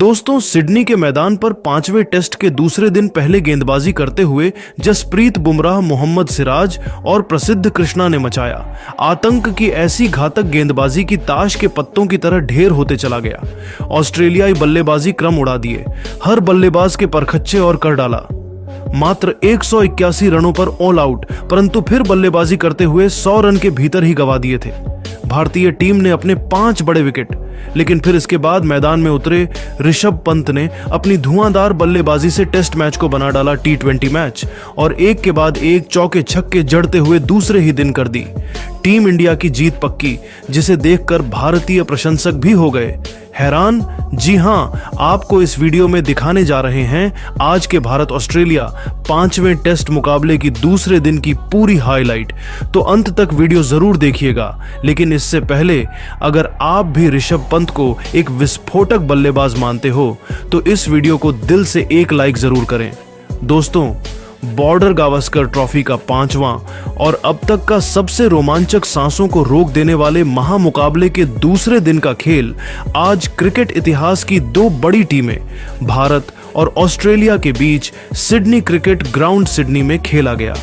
दोस्तों, सिडनी के मैदान पर 5वें टेस्ट के दूसरे दिन पहले गेंदबाजी करते हुए जसप्रीत बुमराह, मोहम्मद सिराज और प्रसिद्ध कृष्णा ने मचाया आतंक की ऐसी घातक गेंदबाजी की ताश के पत्तों की तरह ढेर होते चला गया। ऑस्ट्रेलियाई बल्लेबाजी क्रम उड़ा दिए, हर बल्लेबाज के परखच्चे और कर डाला। मात्र 181 रनों पर ऑल आउट, परंतु फिर बल्लेबाजी करते हुए 100 रन के भीतर ही गंवा दिए थे भारतीय टीम ने अपने 5 बड़े विकेट। लेकिन फिर इसके बाद मैदान में उतरे ऋषभ पंत ने अपनी धुआंधार बल्लेबाजी से टेस्ट मैच को बना डाला T20 मैच और एक के बाद एक चौके छक्के जड़ते हुए दूसरे ही दिन कर दी टीम इंडिया की जीत पक्की, जिसे देखकर भारतीय प्रशंसक भी हो गए हैरान। जी हां, आपको इस वीडियो में दिखाने जा रहे हैं आज के भारत ऑस्ट्रेलिया 5वें टेस्ट मुकाबले की दूसरे दिन की पूरी हाईलाइट, तो अंत तक वीडियो जरूर देखिएगा। लेकिन इससे पहले अगर आप भी ऋषभ पंत को एक विस्फोटक बल्लेबाज मानते हो तो इस वीडियो को दिल से एक लाइक जरूर करें। दोस्तों, बॉर्डर गावस्कर ट्रॉफी का 5वां और अब तक का सबसे रोमांचक, सांसों को रोक देने वाले महामुकाबले के दूसरे दिन का खेल आज क्रिकेट इतिहास की 2 बड़ी टीमें भारत और ऑस्ट्रेलिया के बीच सिडनी क्रिकेट ग्राउंड सिडनी में खेला गया।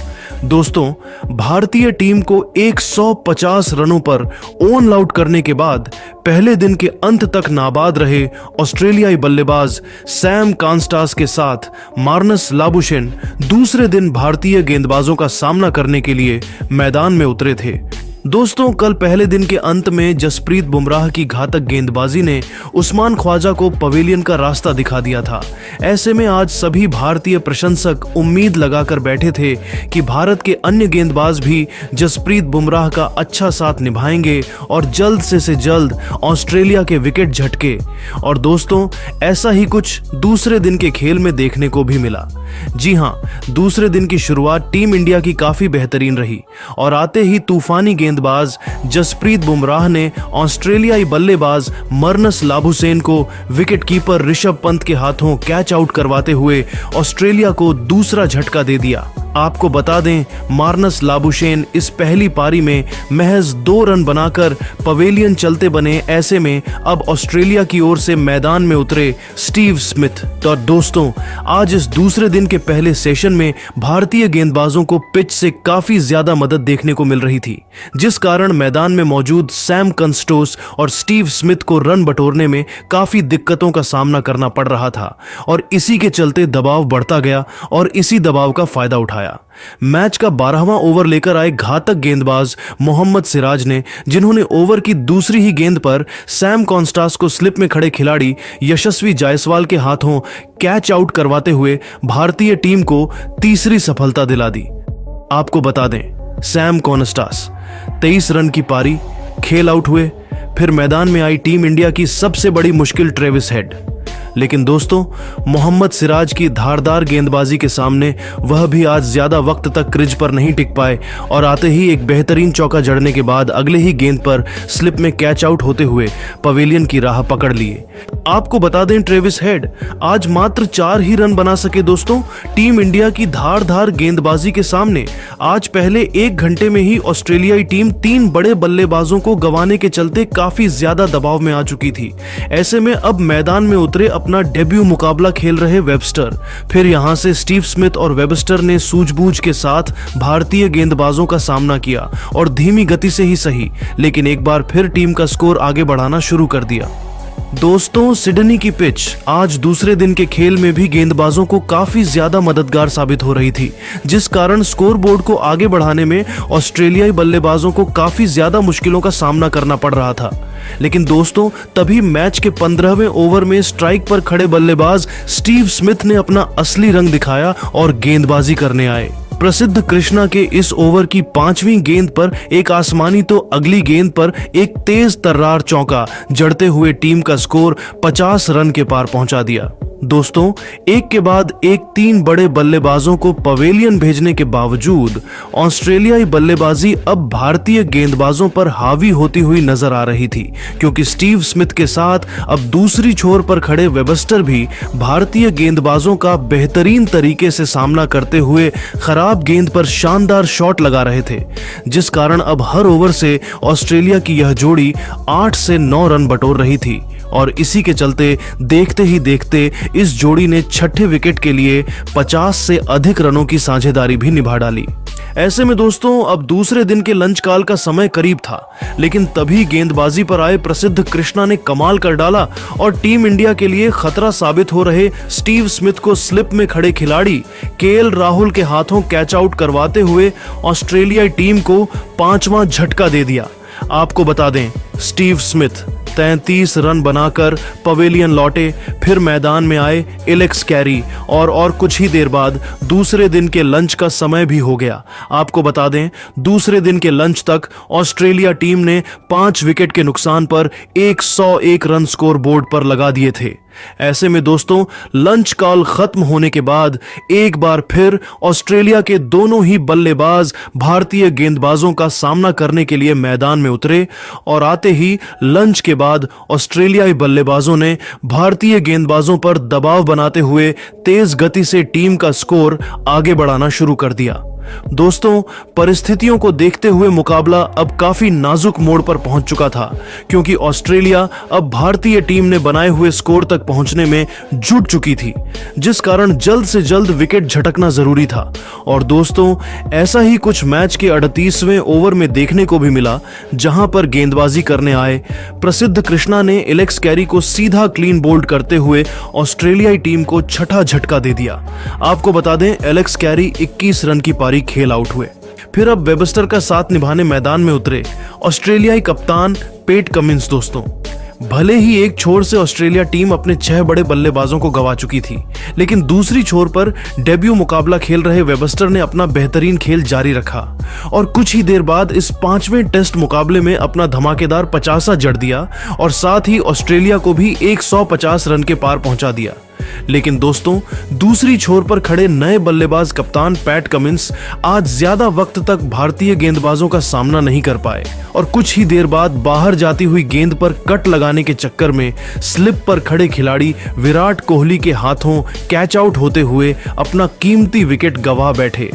दोस्तों, भारतीय टीम को 150 रनों पर ऑन आउट करने के बाद पहले दिन के अंत तक नाबाद रहे ऑस्ट्रेलियाई बल्लेबाज सैम कॉन्स्टास के साथ मार्नस लाबुशेन दूसरे दिन भारतीय गेंदबाजों का सामना करने के लिए मैदान में उतरे थे। दोस्तों, कल पहले दिन के अंत में जसप्रीत बुमराह की घातक गेंदबाजी ने उस्मान ख्वाजा को पवेलियन का रास्ता दिखा दिया था। ऐसे में आज सभी भारतीय प्रशंसक उम्मीद लगाकर बैठे थे कि भारत के अन्य गेंदबाज भी जसप्रीत बुमराह का अच्छा साथ निभाएंगे और जल्द से जल्द ऑस्ट्रेलिया के विकेट झटके। और दोस्तों, ऐसा ही कुछ दूसरे दिन के खेल में देखने को भी मिला। जी हां, दूसरे दिन की शुरुआत टीम इंडिया की काफी बेहतरीन रही और आते ही तूफानी गेंदबाज जसप्रीत बुमराह ने ऑस्ट्रेलियाई बल्लेबाज मार्नस लाबुशेन को विकेटकीपर ऋषभ पंत के हाथों कैच आउट करवाते हुए ऑस्ट्रेलिया को दूसरा झटका दे दिया। आपको बता दें, मार्नस लाबुशेन इस पहली पारी में महज 2 रन बनाकर पवेलियन चलते बने। ऐसे में अब ऑस्ट्रेलिया की ओर से मैदान में उतरे स्टीव स्मिथ। तो दोस्तों, आज इस दूसरे दिन के पहले सेशन में भारतीय गेंदबाजों को पिच से काफी ज्यादा मदद देखने को मिल रही थी, जिस कारण मैदान में मौजूद सैम कॉन्स्टास और स्टीव स्मिथ को रन बटोरने में काफी दिक्कतों का सामना करना पड़ रहा था और इसी के चलते दबाव बढ़ता गया और इसी दबाव का फायदा उठाया। मैच का 12वां ओवर लेकर आए घातक गेंदबाज मोहम्मद सिराज ने, जिन्होंने ओवर की दूसरी ही गेंद पर सैम कॉन्स्टास को स्लिप में खड़े खिलाड़ी यशस्वी जायसवाल के हाथों कैच आउट करवाते हुए भारतीय टीम को तीसरी सफलता दिला दी। आपको बता दें, सैम कॉन्स्टास 23 रन की पारी खेल आउट हुए। फिर मैदान में आई टीम इंडिया की सबसे बड़ी मुश्किल ट्रेविस हेड। लेकिन दोस्तों, मोहम्मद सिराज की धारदार गेंदबाजी के सामने वह भी आज ज्यादा वक्त तक क्रीज पर नहीं टिक पाए और आते ही एक बेहतरीन चौका जड़ने के बाद अगले ही गेंद पर स्लिप में कैच आउट होते हुए पवेलियन की राह पकड़ लिए। आपको बता दें, ट्रेविस हेड आज मात्र 4 ही रन बना सके। दोस्तों, टीम इंडिया की धारदार गेंदबाजी के सामने आज पहले 1 घंटे में ही ऑस्ट्रेलियाई टीम 3 बड़े बल्लेबाजों को गंवाने के चलते काफी ज्यादा दबाव में आ चुकी थी। ऐसे में अब मैदान में उतरे अपना डेब्यू मुकाबला खेल रहे वेबस्टर। फिर यहां से स्टीव स्मिथ और वेबस्टर ने सूझबूझ के साथ भारतीय गेंदबाजों का सामना किया और धीमी गति से ही सही, लेकिन एक बार फिर टीम का स्कोर आगे बढ़ाना शुरू कर दिया। दोस्तों, सिडनी की पिच आज दूसरे दिन के खेल में भी गेंदबाजों को काफी ज्यादा मददगार साबित हो रही थी, जिस कारण स्कोरबोर्ड को आगे बढ़ाने में ऑस्ट्रेलियाई बल्लेबाजों को काफी ज्यादा मुश्किलों का सामना करना पड़ रहा था। लेकिन दोस्तों, तभी मैच के 15वें ओवर में स्ट्राइक पर खड़े बल्लेबाज स्टीव स्मिथ ने अपना असली रंग दिखाया और गेंदबाजी करने आए। प्रसिद्ध कृष्णा के इस ओवर की 5वीं गेंद पर एक आसमानी तो अगली गेंद पर एक तेज तर्रार चौका जड़ते हुए टीम का स्कोर 50 रन के पार पहुंचा दिया। दोस्तों, एक के बाद एक 3 बड़े बल्लेबाजों को पवेलियन भेजने के बावजूद ऑस्ट्रेलियाई बल्लेबाजी अब भारतीय गेंदबाजों पर हावी होती हुई नजर आ रही थी, क्योंकि स्टीव स्मिथ के साथ अब दूसरी छोर पर खड़े वेबस्टर भी भारतीय गेंदबाजों का बेहतरीन तरीके से सामना करते हुए खराब गेंद पर शानदार शॉट लगा रहे थे, जिस कारण अब हर ओवर से ऑस्ट्रेलिया की यह जोड़ी 8 से 9 रन बटोर रही थी और इसी के चलते देखते ही देखते इस जोड़ी ने छठे विकेट के लिए 50 से अधिक रनों की साझेदारी भी निभा डाली। ऐसे में दोस्तों अब दूसरे दिन के लंच काल का समय करीब था, लेकिन तभी गेंदबाजी पर आए प्रसिद्ध कृष्णा ने कमाल कर डाला और टीम इंडिया के लिए खतरा साबित हो रहे स्टीव स्मिथ को स्लिप में खड़े खिलाड़ी केएल राहुल के हाथों कैच आउट करवाते हुए ऑस्ट्रेलियाई टीम को 5वां झटका दे दिया। आपको बता दें, स्टीव स्मिथ 33 रन बनाकर पवेलियन लौटे, फिर मैदान में आए एलेक्स कैरी और कुछ ही देर बाद दूसरे दिन के लंच का समय भी हो गया। आपको बता दें, दूसरे दिन के लंच तक ऑस्ट्रेलिया टीम ने 5 विकेट के नुकसान पर 101 रन स्कोर बोर्ड पर लगा दिए थे। ऐसे में दोस्तों लंच कॉल खत्म होने के बाद एक बार फिर ऑस्ट्रेलिया के दोनों ही बल्लेबाज भारतीय गेंदबाजों का सामना करने के लिए मैदान में उतरे और आते ही लंच के बाद ऑस्ट्रेलियाई बल्लेबाजों ने भारतीय गेंदबाजों पर दबाव बनाते हुए तेज गति से टीम का स्कोर आगे बढ़ाना शुरू कर दिया। दोस्तों परिस्थितियों को देखते हुए मुकाबला अब काफी नाजुक मोड़ पर पहुंच चुका था, क्योंकि ऑस्ट्रेलिया अब भारतीय टीम ने बनाए हुए स्कोर तक पहुंचने में जुट चुकी थी, जिस कारण जल्द से जल्द विकेट झटकना जरूरी था। और दोस्तों ऐसा ही कुछ मैच के 38वें ओवर में देखने को भी मिला, जहां पर गेंदबाजी करने आए प्रसिद्ध कृष्णा ने एलेक्स कैरी को सीधा क्लीन बोल्ड करते हुए ऑस्ट्रेलियाई टीम को छठा झटका दे दिया। आपको बता दें, एलेक्स कैरी 21 रन की पारी खेल आउट हुए। फिर अब वेबस्टर का साथ निभाने मैदान में उतरे ऑस्ट्रेलियाई कप्तान पैट कमिंस। दोस्तों भले ही एक छोर से ऑस्ट्रेलिया टीम अपने 6 बड़े बल्लेबाजों को गंवा चुकी थी, लेकिन दूसरी छोर पर डेब्यू मुकाबला खेल रहे वेबस्टर ने अपना बेहतरीन खेल जारी रखा और कुछ ही देर बाद इस 5वें टेस्ट मुकाबले में अपना धमाकेदार 50 जड़ दिया और साथ ही ऑस्ट्रेलिया को भी 150 रन के पार पहुंचा दिया। लेकिन दोस्तों दूसरी छोर पर खड़े नए बल्लेबाज कप्तान पैट कमिंस आज ज्यादा वक्त तक भारतीय गेंदबाजों का सामना नहीं कर पाए और कुछ ही देर बाद बाहर जाती हुई गेंद पर कट लगाने के चक्कर में स्लिप पर खड़े खिलाड़ी विराट कोहली के हाथों कैच आउट होते हुए अपना कीमती विकेट गंवा बैठे।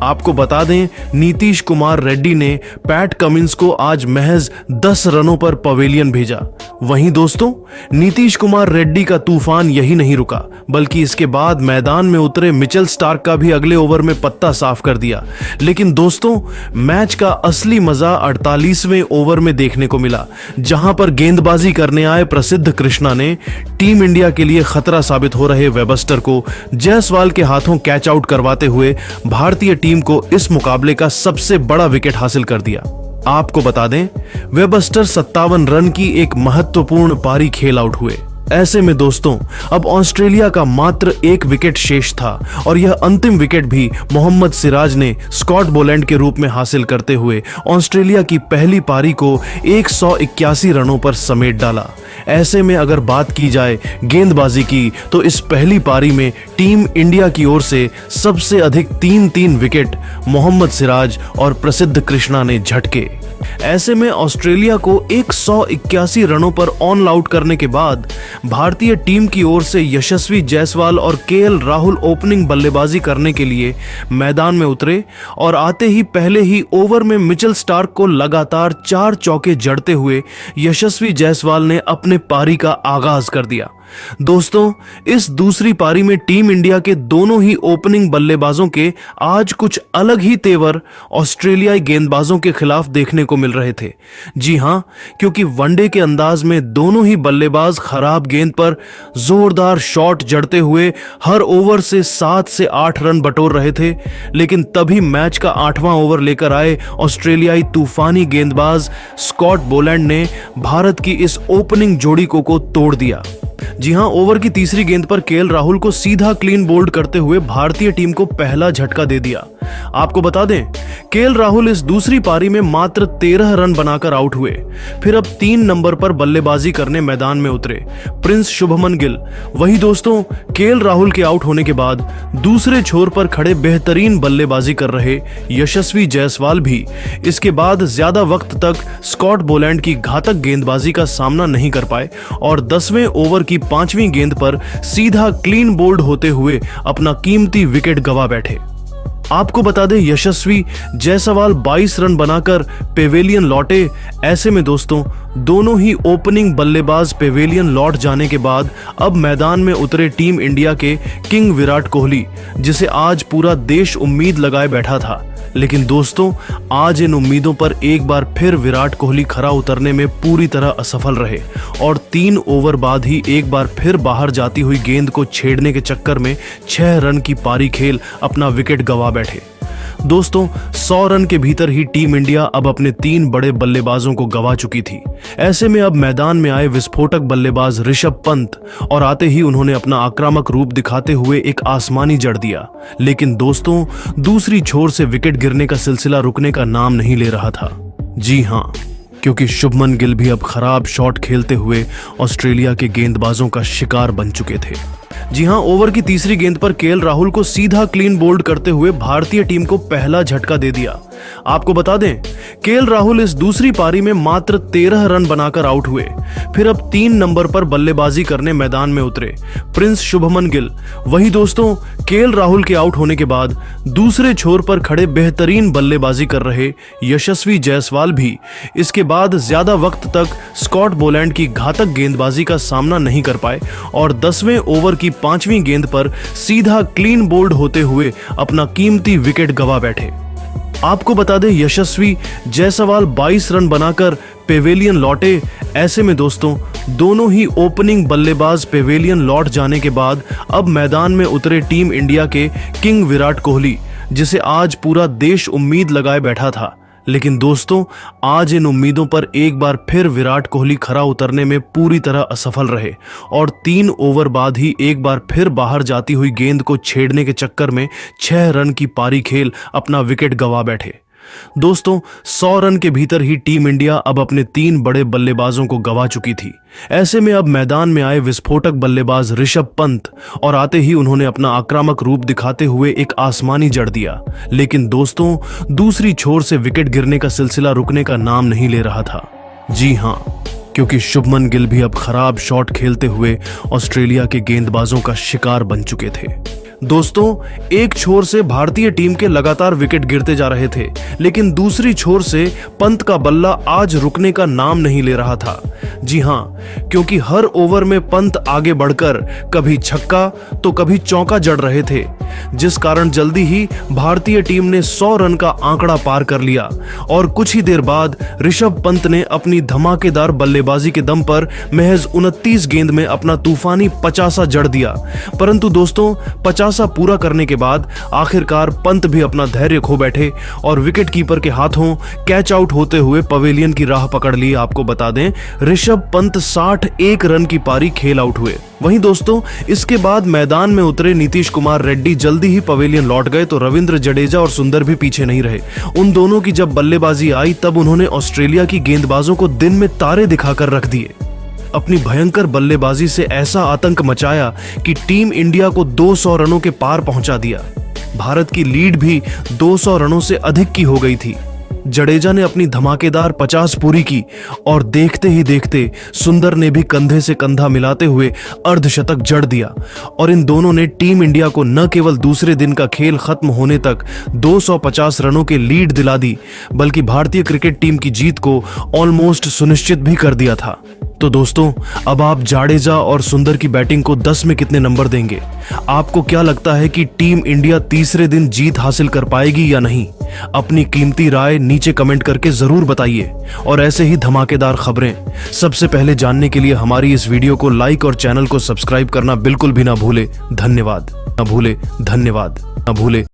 आपको बता दें, नीतीश कुमार रेड्डी ने पैट कमिंस को आज महज 10 रनों पर पवेलियन भेजा। वहीं दोस्तों नीतीश कुमार रेड्डी का तूफान यही नहीं रुका, बल्कि इसके बाद मैदान में उतरे मिचेल स्टार्क का भी अगले ओवर में पत्ता साफ कर दिया। लेकिन दोस्तों मैच का असली मजा 48वें ओवर में देखने को मिला, जहां पर गेंदबाजी करने आए प्रसिद्ध कृष्णा ने टीम इंडिया के लिए खतरा साबित हो रहे वेबस्टर को जायसवाल के हाथों कैच आउट करवाते हुए भारतीय टीम को इस मुकाबले का सबसे बड़ा विकेट हासिल कर दिया। आपको बता दें, वेबस्टर 57 रन की एक महत्वपूर्ण पारी खेल आउट हुए। ऐसे में दोस्तों अब ऑस्ट्रेलिया का मात्र एक विकेट शेष था और यह अंतिम विकेट भी मोहम्मद सिराज ने स्कॉट बोलैंड के रूप में हासिल करते हुए ऑस्ट्रेलिया की पहली पारी को 181 रनों पर समेट डाला। ऐसे में अगर बात की जाए गेंदबाजी की, तो इस पहली पारी में टीम इंडिया की ओर से सबसे अधिक 3 विकेट मोहम्मद सिराज और प्रसिद्ध कृष्णा ने झटके। ऐसे में ऑस्ट्रेलिया को 181 रनों पर ऑन आउट करने के बाद भारतीय टीम की ओर से यशस्वी जायसवाल और केएल राहुल ओपनिंग बल्लेबाजी करने के लिए मैदान में उतरे और आते ही पहले ही ओवर में मिचेल स्टार्क को लगातार 4 चौके जड़ते हुए यशस्वी जायसवाल ने अपने पारी का आगाज कर दिया। दोस्तों इस दूसरी पारी में टीम इंडिया के दोनों ही ओपनिंग बल्लेबाजों के आज कुछ अलग ही तेवर ऑस्ट्रेलियाई गेंदबाजों के खिलाफ देखने को मिल रहे थे। जी हां, क्योंकि वनडे के अंदाज में दोनों ही बल्लेबाज खराब गेंद पर जोरदार शॉट जड़ते हुए हर ओवर से 7 से 8 रन बटोर रहे थे। लेकिन तभी मैच का 8वां ओवर लेकर आए ऑस्ट्रेलियाई तूफानी गेंदबाज स्कॉट बोलैंड ने भारत की इस ओपनिंग जोड़ी को तोड़ दिया। जी हां, ओवर की तीसरी गेंद पर केएल राहुल को सीधा क्लीन बोल्ड करते हुए भारतीय टीम को पहला झटका दे दिया। आपको बता दें, केएल राहुल इस दूसरी पारी में मात्र 13 रन बनाकर आउट हुए। फिर अब 3 नंबर पर बल्लेबाजी करने मैदान में उतरे प्रिंस शुभमन गिल। वही दोस्तों केएल राहुल के आउट होने के बाद दूसरे छोर पर खड़े बेहतरीन बल्लेबाजी कर रहे यशस्वी जायसवाल भी इसके बाद ज्यादा वक्त तक स्कॉट बोलैंड की घातक गेंदबाजी का सामना नहीं कर पाए और 10वें ओवर की 5वीं गेंद पर सीधा क्लीन बोल्ड होते हुए अपना कीमती विकेट गंवा बैठे। आपको बता दें यशस्वी जायसवाल 22 रन बनाकर पेवेलियन लौटे। ऐसे में दोस्तों दोनों ही ओपनिंग बल्लेबाज पेवेलियन लौट जाने के बाद अब मैदान में उतरे टीम इंडिया के किंग विराट कोहली, जिसे आज पूरा देश उम्मीद लगाए बैठा था। लेकिन दोस्तों आज इन उम्मीदों पर एक बार फिर विराट कोहली खरा उतरने में पूरी तरह असफल रहे और 3 ओवर बाद ही एक बार फिर बाहर जाती हुई गेंद को छेड़ने के चक्कर में 6 रन की पारी खेल अपना विकेट गंवा बैठे। दोस्तों 100 रन के भीतर ही टीम इंडिया अब अपने 3 बड़े बल्लेबाजों को गंवा चुकी थी। ऐसे में अब मैदान में आए विस्फोटक बल्लेबाज ऋषभ पंत और आते ही उन्होंने अपना आक्रामक रूप दिखाते हुए एक आसमानी जड़ दिया। लेकिन दोस्तों दूसरी छोर से विकेट गिरने का सिलसिला रुकने का नाम नहीं ले रहा था। जी हाँ, क्योंकि शुभमन गिल भी अब खराब शॉट खेलते हुए ऑस्ट्रेलिया के गेंदबाजों का शिकार बन चुके थे। जी हां, ओवर की तीसरी गेंद पर केएल राहुल को सीधा क्लीन बोल्ड करते हुए भारतीय टीम को पहला झटका दे दिया। आपको बता दें केएल राहुल इस दूसरी पारी में मात्र 13 रन बनाकर आउट हुए। फिर अब 3 नंबर पर बल्लेबाजी करने मैदान में उतरे प्रिंस शुभमन गिल। वहीं दोस्तों केएल राहुल के आउट होने के बाद दूसरे छोर पर खड़े बेहतरीन बल्लेबाजी कर रहे यशस्वी जायसवाल भी इसके बाद ज्यादा वक्त तक स्कॉट बोलैंड की घातक गेंदबाजी का सामना नहीं कर पाए और 10वें ओवर की 5वीं गेंद पर सीधा क्लीन बोल्ड होते हुए अपना कीमती विकेट गंवा बैठे। आपको बता दें यशस्वी जायसवाल 22 रन बनाकर पेवेलियन लौटे। ऐसे में दोस्तों दोनों ही ओपनिंग बल्लेबाज पेवेलियन लौट जाने के बाद अब मैदान में उतरे टीम इंडिया के किंग विराट कोहली, जिसे आज पूरा देश उम्मीद लगाए बैठा था। लेकिन दोस्तों आज इन उम्मीदों पर एक बार फिर विराट कोहली खरा उतरने में पूरी तरह असफल रहे और 3 ओवर बाद ही एक बार फिर बाहर जाती हुई गेंद को छेड़ने के चक्कर में 6 रन की पारी खेल अपना विकेट गंवा बैठे। दोस्तों 100 रन के भीतर ही टीम इंडिया अब अपने 3 बड़े बल्लेबाजों को गंवा चुकी थी। ऐसे में अब मैदान में आए विस्फोटक बल्लेबाज ऋषभ पंत और आते ही उन्होंने अपना आक्रामक रूप दिखाते हुए एक आसमानी जड़ दिया। लेकिन दोस्तों दूसरी छोर से विकेट गिरने का सिलसिला रुकने का नाम नहीं ले रहा था। जी हां, क्योंकि शुभमन गिल भी अब खराब शॉट खेलते हुए ऑस्ट्रेलिया के गेंदबाजों का शिकार बन चुके थे। दोस्तों एक छोर से भारतीय टीम के लगातार विकेट गिरते जा रहे थे, लेकिन दूसरी छोर से पंत का बल्ला आज रुकने का नाम नहीं ले रहा था। जी हां, क्योंकि हर ओवर में पंत आगे बढ़कर कभी छक्का तो कभी चौका जड़ रहे थे, जिस कारण जल्दी ही भारतीय टीम ने 100 रन का आंकड़ा पार कर लिया और कुछ ही देर बाद ऋषभ पंत ने अपनी धमाकेदार बल्लेबाजी के दम पर महज 29 गेंद में अपना तूफानी 50 जड़ दिया। परंतु दोस्तों 50 पूरा करने के बाद आखिरकार पंत भी अपना धैर्य खो बैठे और विकेट कीपर के हाथों कैच आउट होते हुए पवेलियन की राह पकड़ ली। आपको बता दें ऋषभ पंत 61 रन की पारी खेल आउट हुए। वहीं दोस्तों इसके बाद मैदान में उतरे नीतीश कुमार रेड्डी जल्दी ही पवेलियन लौट गए तो रविंद्र जडेजा और सुंदर भी पीछे नहीं रहे। उन दोनों की जब बल्लेबाजी आई तब उन्होंने ऑस्ट्रेलिया की गेंदबाजों को दिन में तारे दिखाकर रख दिए। अपनी भयंकर बल्लेबाजी से ऐसा आतंक मचाया कि टीम इंडिया को 200 रनों के पार पहुंचा दिया। भारत की लीड भी 200 रनों से अधिक की हो गई थी। जडेजा ने अपनी धमाकेदार 50 पूरी की और देखते ही देखते सुंदर ने भी कंधे से कंधा मिलाते हुए अर्धशतक जड़ दिया और इन दोनों ने टीम इंडिया को न केवल दूसरे दिन का खेल खत्म होने तक 250 रनों के लीड दिला दी, बल्कि भारतीय क्रिकेट टीम की जीत को ऑलमोस्ट सुनिश्चित भी कर दिया था। तो दोस्तों अब आप जाडेजा और सुंदर की बैटिंग को 10 में कितने नंबर देंगे? आपको क्या लगता है कि टीम इंडिया तीसरे दिन जीत हासिल कर पाएगी या नहीं? अपनी कीमती राय नीचे कमेंट करके जरूर बताइए और ऐसे ही धमाकेदार खबरें सबसे पहले जानने के लिए हमारी इस वीडियो को लाइक और चैनल को सब्सक्राइब करना बिल्कुल भी ना भूले। धन्यवाद।